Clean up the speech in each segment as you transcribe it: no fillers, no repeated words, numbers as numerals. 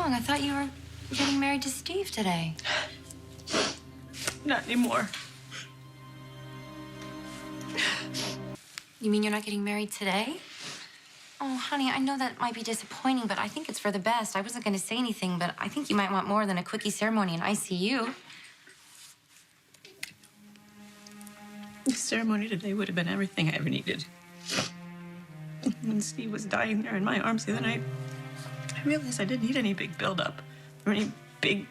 wrong? I thought you were getting married to Steve today. Not anymore. You mean you're not getting married today? Oh, honey, I know that might be disappointing, but I think it's for the best. I wasn't going to say anything, but I think you might want more than a quickie ceremony in ICU. The ceremony today would have been everything I ever needed. When Steve was dying there in my arms the other night, I realized I didn't need any big build-up or any big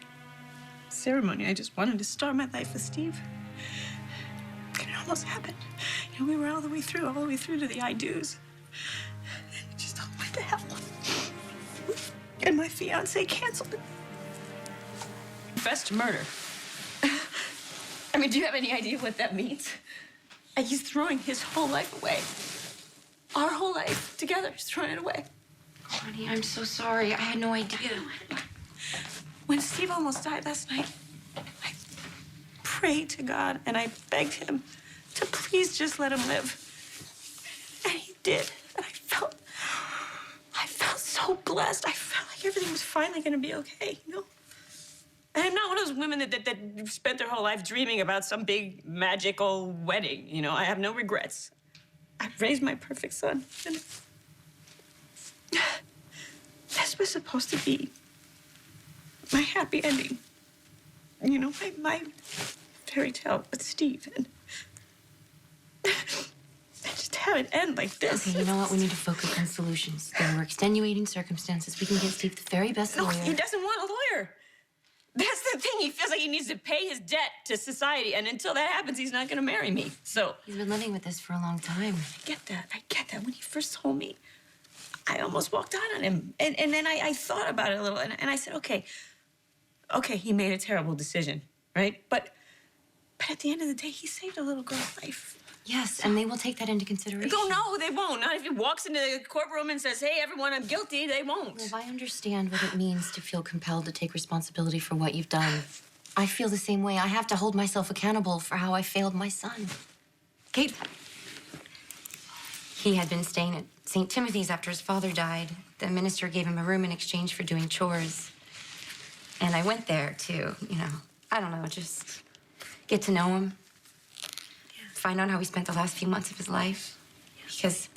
ceremony. I just wanted to start my life with Steve. And it almost happened. You know, we were all the way through to the I do's. And it just all went to hell. And my fiance canceled it. Confessed to murder. I mean, do you have any idea what that means? He's throwing his whole life away. Our whole life together, he's throwing it away. Honey, I'm so sorry. I had no idea. When Steve almost died last night, I prayed to God and I begged him to please just let him live. And he did. And I felt so blessed. I felt like everything was finally going to be okay, you know? And I'm not one of those women that spent their whole life dreaming about some big magical wedding, you know? I have no regrets. I raised my perfect son. And this was supposed to be my happy ending. You know, my fairy tale with Steve. And just have it end like this. Okay, you know what? We need to focus on solutions. There were extenuating circumstances. We can get Steve the very best lawyer. No, he doesn't want a lawyer. That's the thing. He feels like he needs to pay his debt to society. And until that happens, he's not going to marry me. So He's been living with this for a long time. I get that. When he first told me, I almost walked out on him. And then I thought about it a little. And I said, okay, he made a terrible decision, right? But at the end of the day, he saved a little girl's life. Yes, and they will take that into consideration. No, they won't. Not if he walks into the courtroom and says, hey, everyone, I'm guilty. They won't. Liv, I understand what it means to feel compelled to take responsibility for what you've done. I feel the same way. I have to hold myself accountable for how I failed my son. Kate. He had been staying at St. Timothy's after his father died. The minister gave him a room in exchange for doing chores. And I went there to, I don't know, just get to know him. Find out how he spent the last few months of his life. Because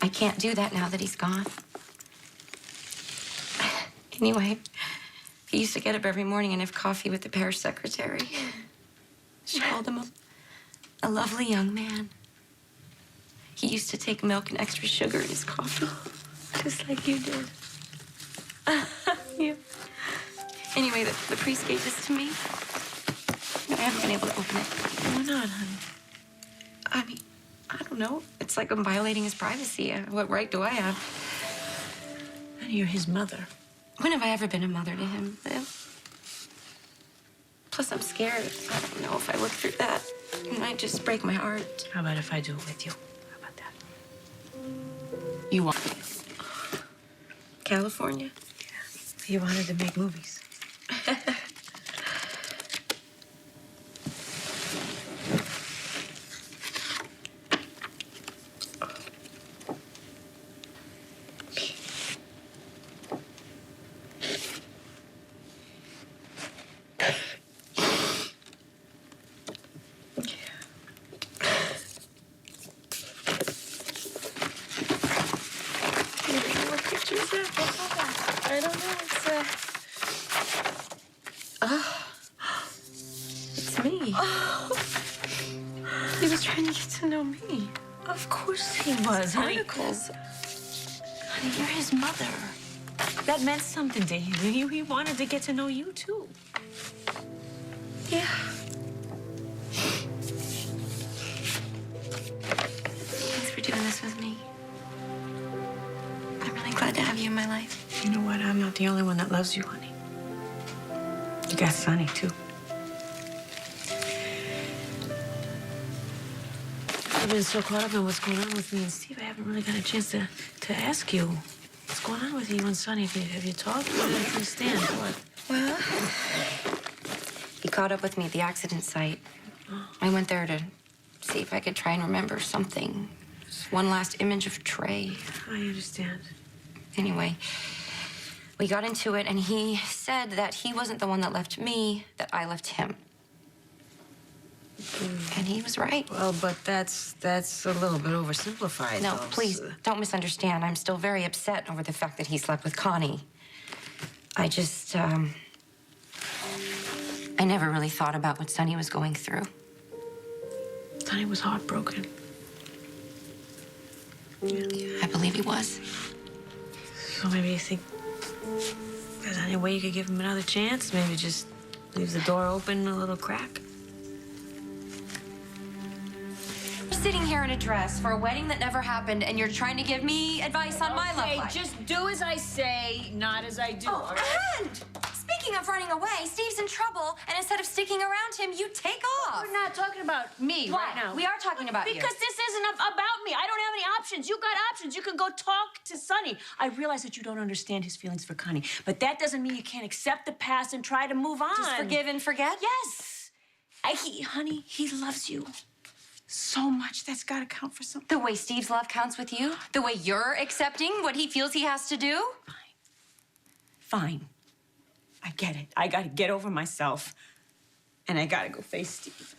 I can't do that now that he's gone. Anyway, he used to get up every morning and have coffee with the parish secretary. She called him a lovely young man. He used to take milk and extra sugar in his coffee, just like you did. Yeah. Anyway, the priest gave this to me. I haven't been able to open it. Why not, honey? I mean, I don't know. It's like I'm violating his privacy. What right do I have? And you're his mother. When have I ever been a mother to him, Liv? Plus, I'm scared. I don't know if I look through that. It might just break my heart. How about if I do it with you? How about that? You want California? Yeah. You wanted to make movies. I don't know. It's me. Oh. He was trying to get to know me. Of course he was, honey. Articles. Honey, you're his mother. That meant something to him. He wanted to get to know you, too. Yeah. Thanks for doing this with me. I'm really glad to have you in my life. You know what? I'm not the only one that loves you, honey. You got Sonny, too. I've been so caught up in what's going on with me and Steve, I haven't really got a chance to ask you. What's going on with you and Sonny? Have you talked? Where do things stand? What? Well, he caught up with me at the accident site. I went there to see if I could try and remember something. Just one last image of Trey. I understand. Anyway, We got into it, and he said that he wasn't the one that left me, that I left him. And he was right. Well, but that's a little bit oversimplified. No, though. please, don't misunderstand. I'm still very upset over the fact that he slept with Connie. I just, I never really thought about what Sonny was going through. Sonny was heartbroken. I believe he was. So maybe you think there's any way you could give him another chance? Maybe just leave the door open a little crack? You're sitting here in a dress for a wedding that never happened, and you're trying to give me advice on my love life. Just do as I say, not as I do. Oh, and speaking of running away, Steve's in trouble, and instead of sticking around him, you take off. We're not talking about me right now. We are talking about you. Because this isn't about me. I don't have any options. You got options. You can go talk to Sonny. I realize that you don't understand his feelings for Connie, but that doesn't mean you can't accept the past and try to move on. Just forgive and forget? Yes. Honey, he loves you so much. That's got to count for something. The way Steve's love counts with you? The way you're accepting what he feels he has to do? Fine. I get it. I gotta get over myself. And I gotta go face Steve.